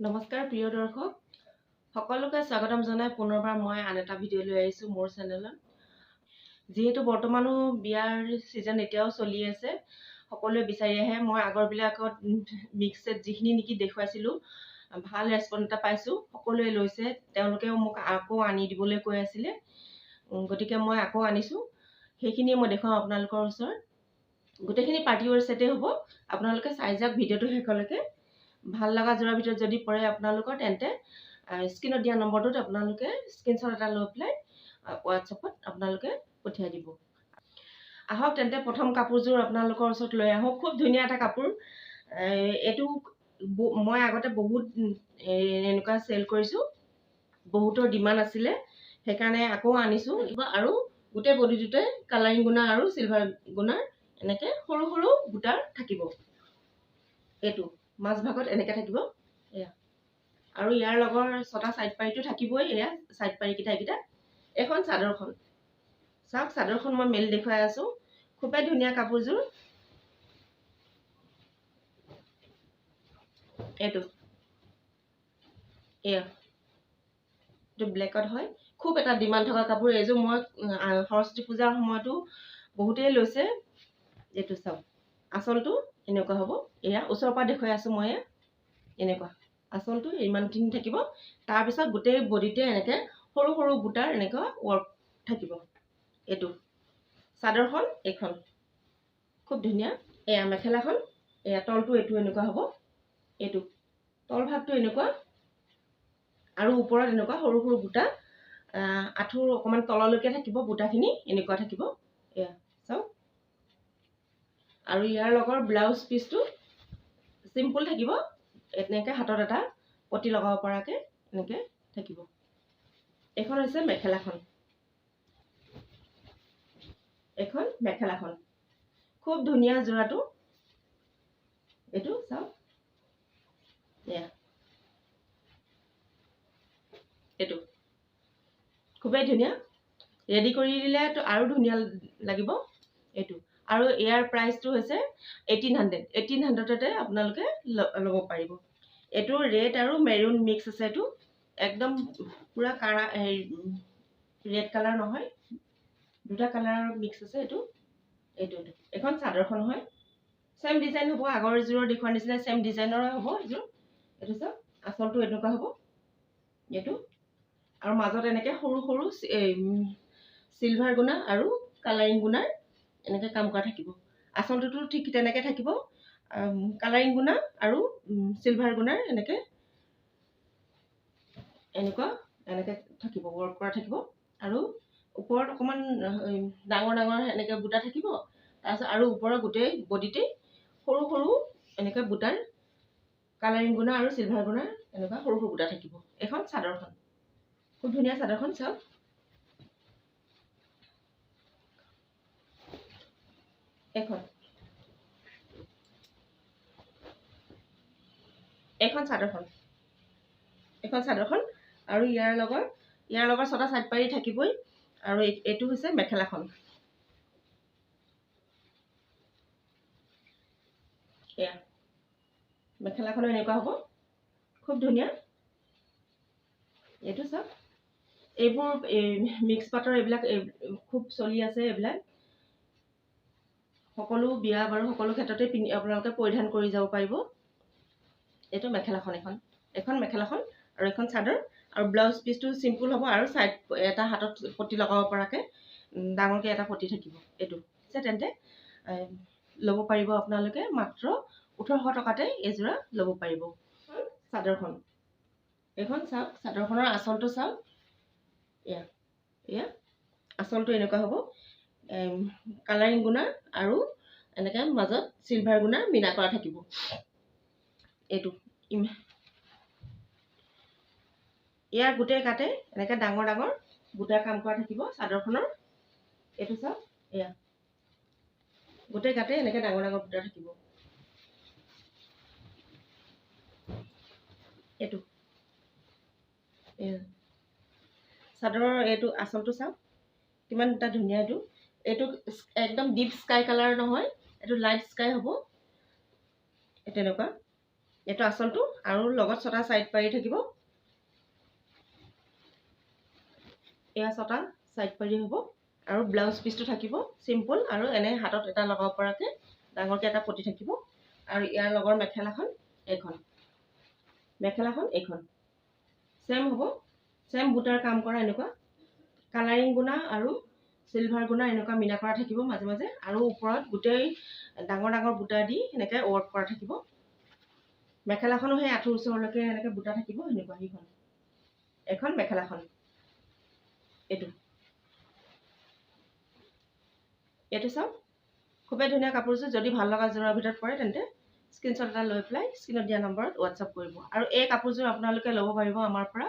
নমস্কাৰ প্ৰিয় দৰ্শক সকলোকে স্বাগতম জনাই পুনৰবাৰ মই আন এটা ভিডিঅ' লৈ আহিছোঁ মোৰ চেনেলত। যিহেতু বৰ্তমানো বিয়াৰ সিজন এতিয়াও চলি আছে, সকলোৱে বিচাৰি আহে। মই আগৰবিলাকত মিক্সেট যিখিনি নেকি দেখুৱাইছিলোঁ ভাল ৰেছপন্স এটা পাইছোঁ, সকলোৱে লৈছে। তেওঁলোকেও মোক আকৌ আনি দিবলৈ কৈ আছিলে, গতিকে মই আকৌ আনিছোঁ। সেইখিনিয়ে মই দেখুৱাম আপোনালোকৰ ওচৰত। গোটেইখিনি পাৰ্টি ৱেৰ ছেটেই হ'ব। আপোনালোকে চাই যাওক ভিডিঅ'টো শেষলৈকে। ভাল লগা যোৰাৰ ভিতৰত যদি পৰে আপোনালোকৰ তেন্তে স্ক্ৰীনত দিয়া নম্বৰটোত আপোনালোকে স্ক্ৰীনশ্বট এটা লৈ পেলাই হোৱাটছএপত আপোনালোকে পঠিয়াই দিব। আহক তেন্তে প্ৰথম কাপোৰযোৰ আপোনালোকৰ ওচৰত লৈ আহোঁ। খুব ধুনীয়া এটা কাপোৰ। এইটো মই আগতে বহুত এনেকুৱা চেল কৰিছোঁ, বহুতৰ ডিমাণ্ড আছিলে, সেইকাৰণে আকৌ আনিছোঁ। আৰু গোটেই বডিটোতে কালাৰিং গুণা আৰু চিলভাৰ গুণাৰ এনেকৈ সৰু সৰু বুটাৰ থাকিব। এইটো মাজভাগত এনেকৈ থাকিব এয়া। আৰু ইয়াৰ লগৰ ছটা চাইড পাৰিটো থাকিবই। এয়া চাইড পাৰিকেইটা এইকেইটা। এখন চাদৰখন চাওক, চাদৰখন মই মেলি দেখুৱাই আছোঁ। খুবেই ধুনীয়া কাপোৰযোৰ। এইটো এয়া এইটো ব্লেকত হয়। খুব এটা ডিমাণ্ড থকা কাপোৰ। এইযোৰ মই সৰস্বতী পূজাৰ সময়তো বহুতেই লৈছে। এইটো চাওক, আঁচলটো এনেকুৱা হ'ব। এয়া ওচৰৰ পৰা দেখুৱাই আছোঁ মই। এনেকুৱা আঁচলটো ইমানখিনি থাকিব। তাৰপিছত গোটেই বডিতে এনেকৈ সৰু সৰু বুটাৰ এনেকুৱা ৱৰ্ক থাকিব। এইটো চাদৰখন, এইখন খুব ধুনীয়া। এয়া মেখেলাখন, এয়া তলটো এইটো এনেকুৱা হ'ব। এইটো তল ভাগটো এনেকুৱা আৰু ওপৰত এনেকুৱা সৰু সৰু বুটা, আঁঠুৰ অকণমান তললৈকে থাকিব বুটাখিনি, এনেকুৱা থাকিব। এয়া চাওক। আৰু ইয়াৰ লগৰ ব্লাউজ পিচটো চিম্পুল থাকিব। এনেকৈ হাতত এটা পটি লগাব পৰাকৈ এনেকৈ থাকিব। এইখন হৈছে মেখেলাখন। এইখন মেখেলাখন খুব ধুনীয়া যোৰাটো। এইটো চাওক, এয়া এইটো খুবেই ধুনীয়া। ৰেডি কৰি দিলে আৰু ধুনীয়া লাগিব এইটো। আৰু ইয়াৰ প্ৰাইচটো হৈছে 1800। 1800তে আপোনালোকে ল'ব পাৰিব। এইটো ৰেড আৰু মেৰুন মিক্স আছে। এইটো একদম পূৰা কাৰা ৰেড কালাৰ নহয়, দুটা কালাৰৰ মিক্স আছে। এইটো এইখন চাদৰখন হয়। চেম ডিজাইন হ'ব, আগৰ যোৰৰ দেখুৱাৰ নিচিনা চেম ডিজাইনৰ হ'ব এইযোৰ। এইটো চাওক, আঁচলটো এনেকুৱা হ'ব। এইটো আৰু মাজত এনেকৈ সৰু সৰু চিলভাৰ গুণা আৰু কালাৰিং গুণাৰ এনেকৈ কাম কৰা থাকিব। আঁচলটোতো ঠিক তেনেকৈ থাকিব। কালাৰিং গুণা আৰু চিলভাৰ গুণাৰ এনেকৈ থাকিব, ৱৰ্ক কৰা থাকিব। আৰু ওপৰত অকণমান ডাঙৰ ডাঙৰ এনেকৈ বুটা থাকিব। তাৰপিছত আৰু ওপৰৰ গোটেই বডিতেই সৰু সৰু এনেকৈ বুটাৰ কালাৰিং গুণা আৰু চিলভাৰ গুণাৰ এনেকুৱা সৰু সৰু বুটা থাকিব। এখন চাদৰখন খুব ধুনীয়া। চাদৰখন চাওক, এইখন চাদৰখন আৰু ইয়াৰ লগৰ ছটা চাইড পাৰি থাকিবই। আৰু এইটো হৈছে মেখেলাখন। এয়া মেখেলাখনো এনেকুৱা হ'ব, খুব ধুনীয়া। এইটো চাওক, এইবোৰ মিক্স পাটৰ এইবিলাক খুব চলি আছে। এইবিলাক সকলো বিয়া বাৰু সকলো ক্ষেত্ৰতে আপোনালোকে পৰিধান কৰি যাব পাৰিব। এইটো মেখেলাখন, এখন মেখেলাখন আৰু এখন চাদৰ। আৰু ব্লাউজ পিচটো চিম্পুল হ'ব আৰু চাইড এটা হাতত পটি লগাব পৰাকৈ ডাঙৰকৈ এটা পটি থাকিব। এইটো তেন্তে ল'ব পাৰিব আপোনালোকে মাত্ৰ 1800 টকাতে এযোৰা ল'ব পাৰিব। চাদৰখন এইখন চাওক, চাদৰখনৰ আঁচলটো চাওক। এয়া আঁচলটো এনেকুৱা হ'ব। কালাৰিং গুণা আৰু এনেকৈ মাজত চিলভাৰ গুণা মিনা কৰা থাকিব। এইটো ইয়াৰ গোটেই গাতে এনেকৈ ডাঙৰ ডাঙৰ বুটাৰ কাম কৰা থাকিব চাদৰখনৰ। এইটো চাওক, এয়া গোটেই গাতে এনেকৈ ডাঙৰ ডাঙৰ বুটা থাকিব। এইটো চাদৰৰ এইটো আঁচলটো চাওক, কিমান এটা ধুনীয়া। এইটো একদম ডিপ স্কাই কালাৰ নহয়, এইটো লাইট স্কাই হ'ব। তেনেকুৱা এইটো আঁচলটো আৰু লগত 6টা সাইড পাৰি থাকিব এয়া 6টা সাইড পাৰি হ'ব আৰু ব্লাউজ পিসটো থাকিব সিম্পল আৰু এনে হাতত এটা লগাব পৰাকে ডাঙৰকে এটা পটি থাকিব আৰু ইয়াৰ লগৰ মেখেলাখন এইখন সেম হ'ব সেম বুটাৰ কাম কৰা এনেকুৱা কালাৰিং গুণা আৰু সিলভাৰ গুণা এনেকুৱা মিনা কৰা থাকিব মাজে মাজে আৰু ওপৰত গোটেই ডাঙৰ ডাঙৰ বুটা দি এনেকৈ ৱৰ্ক কৰা থাকিব মেখেলাখনো সেই আঁঠুৰ ওচৰলৈকে এনেকৈ বুটা থাকিব এনেকুৱা সেইখন এখন মেখেলাখন এইটো চাওক খুবেই ধুনীয়া কাপোৰযোৰ যদি ভাল লগা যোৰাৰ ভিতৰত পৰে তেন্তে স্ক্ৰীনশ্বট এটা লৈ পেলাই স্ক্ৰীনত দিয়া নম্বৰত হোৱাটছআপ কৰিব আৰু এই কাপোৰযোৰ আপোনালোকে ল'ব পাৰিব আমাৰ পৰা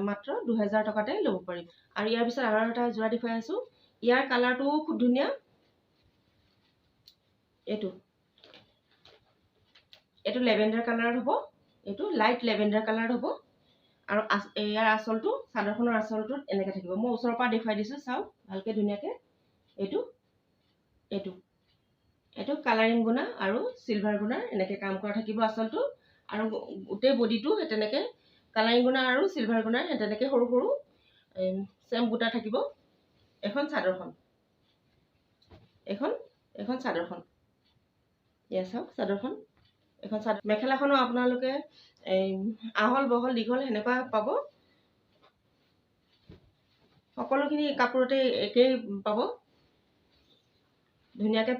মাত্ৰ 2000 টকাতে ল'ব পাৰিব আৰু ইয়াৰ পিছত আৰু এটা যোৰা দেখুৱাই আছো ইয়াৰ কালাৰটোও খুব ধুনীয়া এইটো লেভেণ্ডাৰ কালাৰত হ'ব এইটো লাইট লেভেণ্ডাৰ কালাৰত হ'ব আৰু ইয়াৰ আঁচলটো চাদৰখনৰ আঁচলটোত এনেকৈ থাকিব মই ওচৰৰ পৰা দেখুৱাই দিছোঁ চাওক ভালকৈ ধুনীয়াকৈ এইটো কালাৰিং গুণা আৰু সিলভাৰ গুণাৰ এনেকৈ কাম কৰা থাকিব আঁচলটো আৰু গোটেই বডিটো তেনেকৈ কালাৰিং গুণা আৰু সিলভাৰ গুণাৰ তেনেকৈ সৰু সৰু চেম বুটা থাকিব এখন চাদৰখন এয়া চাওক চাদৰখন এখন চাদৰ মেখেলাখনো আপোনালোকে আহল বহল দীঘল সেনেকুৱা পাব সকলোখিনি কাপোৰতে একেই পাব ধুনীয়াকৈ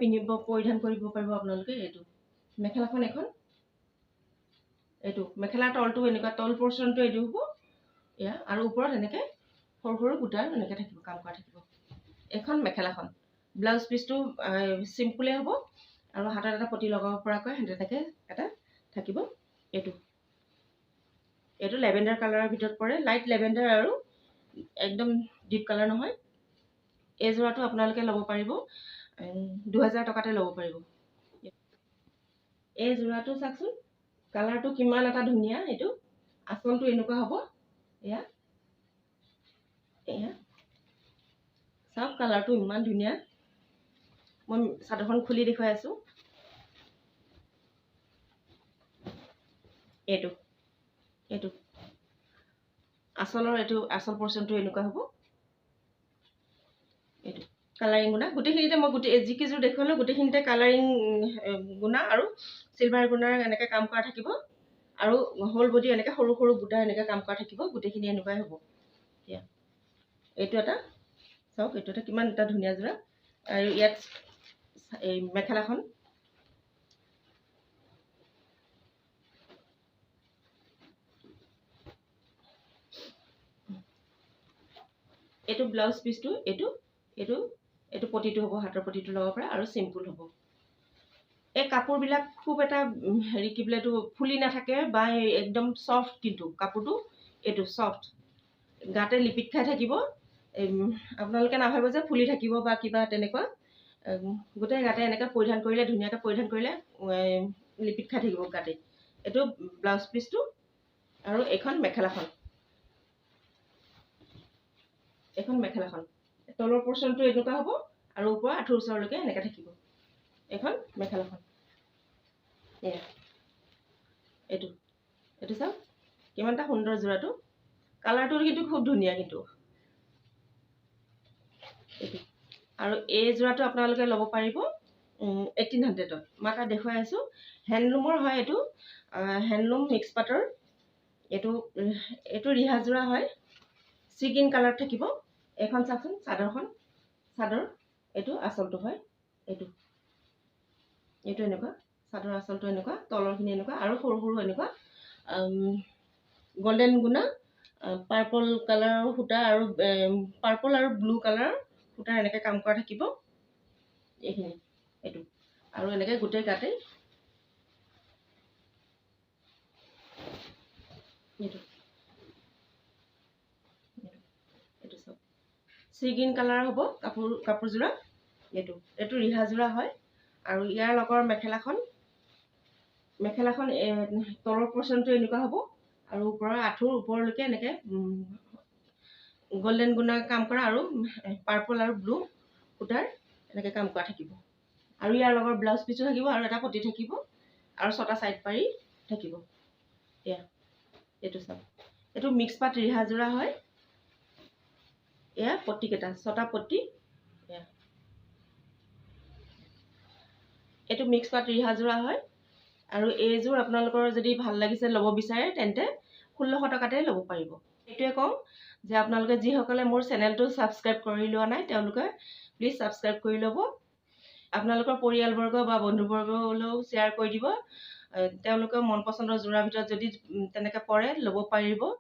পৰিধান কৰিব পাৰিব আপোনালোকে এইটো মেখেলাখন এইটো মেখেলাৰ তলটো এনেকুৱা তল পৰ্চনটো এইটো হ'ব এয়া আৰু ওপৰত এনেকৈ সৰু সৰু বুটাৰ এনেকৈ থাকিব কাম কৰা থাকিব এখন মেখেলাখন ব্লাউজ পিচটো চিম্পুলে হ'ব আৰু হাতত এটা পটি লগাব পৰাকৈ তেনেকৈ এটা থাকিব এইটো লেভেণ্ডাৰ কালাৰৰ ভিতৰত পৰে লাইট লেভেণ্ডাৰ আৰু একদম ডিপ কালাৰ নহয় এই যোৰাটো আপোনালোকে ল'ব পাৰিব 2000 টকাতে ল'ব পাৰিব এই যোৰাটো চাওকচোন কালাৰটো কিমান এটা ধুনীয়া এইটো আঁচলটো এনেকুৱা হ'ব এয়া চাওক কালাৰটো ইমান ধুনীয়া মই চাদৰখন খুলি দেখুৱাই আছো এইটো আঁচলৰ আঁচল পৰ্চনটো এনেকুৱা হ'ব এইটো কালাৰিং গুণা গোটেইখিনিতে মই যিকেইযোৰ দেখুৱালো গোটেইখিনিতে কালাৰিং গুণা আৰু সিলভাৰ গুণাৰ এনেকৈ কাম কৰা থাকিব আৰু হোল বডি এনেকৈ সৰু সৰু বুটা এনেকৈ কাম কৰা থাকিব গোটেইখিনি এনেকুৱাই হ'ব এতিয়া এইটো এটা চাওক এইটো এটা কিমান এটা ধুনীয়া যোৰা আৰু ইয়াত এই মেখেলাখন এইটো ব্লাউজ পিচটো এইটো পটিটো হ'ব হাতৰ পটিটো ল'ব পৰা আৰু চিম্পুল হ'ব এই কাপোৰবিলাক খুব এটা হেৰি কি বোলে এইটো ফুলি নাথাকে বা একদম চফ্ট কিন্তু কাপোৰটো এইটো চফ্ট গাতে লিপিত খাই থাকিব আপোনালোকে নাভাবিব যে ফুলি থাকিব বা কিবা তেনেকুৱা গোটেই গাতে এনেকৈ পৰিধান কৰিলে ধুনীয়াকৈ পৰিধান কৰিলে লিপিত খাই থাকিব গাতে এইটো ব্লাউজ পিচটো আৰু এইখন মেখেলাখন তলৰ পৰ্চনটো এনেকুৱা হ'ব আৰু ওপৰৰ আঁঠুৰ ওচৰলৈকে এনেকৈ থাকিব এইখন মেখেলাখন এয়া এইটো চাওক কিমান এটা সুন্দৰ যোৰাটো কালাৰটো কিন্তু খুব ধুনীয়া কিন্তু আৰু এই যোৰাটো আপোনালোকে ল'ব পাৰিব 1800ত মই এটা দেখুৱাই আছোঁ হেণ্ডলুমৰ হয় এইটো হেণ্ডলুম মিক্স পাটৰ এইটো ৰিহা যোৰা হয় চি গ্ৰীণ কালাৰত থাকিব এইখন চাওকচোন চাদৰ এইটো আঁচলটো হয় এইটো এনেকুৱা চাদৰ আঁচলটো এনেকুৱা তলৰখিনি এনেকুৱা আৰু সৰু সৰু এনেকুৱা গল্ডেন গুণা পাৰ্পল কালাৰৰ সূতা আৰু পাৰ্পল আৰু ব্লু কালাৰৰ সূতা এনেকৈ কাম কৰা থাকিব এইখিনি এইটো আৰু এনেকৈ গোটেই গাতে চি গ্ৰীণ কালাৰ হ'ব কাপোৰযোৰা এইটো ৰিহা যোৰা হয় আৰু ইয়াৰ লগৰ মেখেলাখন তলৰ পৰ্চনটো এনেকুৱা হ'ব আৰু ওপৰৰ আঁঠুৰ ওপৰলৈকে এনেকৈ গল্ডেন গুণা কাম কৰা আৰু পাৰ্পল আৰু ব্লু সূতাৰ এনেকৈ কাম কৰা থাকিব আৰু ইয়াৰ লগৰ ব্লাউজ পিচো থাকিব আৰু এটা পটি থাকিব আৰু 6টা সাইড পাৰি থাকিব। এয়া এইটো চাওক, এইটো মিক্স পাত ৰিহা যোৰা হয়। এয়া পট্টিকেইটা 6টা পট্টি। এয়া এইটো মিক্স পাত ৰিহা যোৰা হয়। আৰু এইযোৰ আপোনালোকৰ যদি ভাল লাগিছে ল'ব বিচাৰে তেন্তে 1600 টকাতে ল'ব পাৰিব। এইটোৱে কওঁ যে আপোনালোকে যিসকলে মোৰ চেনেলটো ছাবস্ক্ৰাইব কৰি লোৱা নাই তেওঁলোকে প্লিজ ছাবস্ক্ৰাইব কৰি ল'ব। আপোনালোকৰ পৰিয়ালবৰ্গ বা বন্ধুবৰ্গলৈও শ্বেয়াৰ কৰি দিব। তেওঁলোকৰ মন পচন্দৰ যোৰাৰ ভিতৰত যদি তেনেকৈ পৰে ল'ব পাৰিব।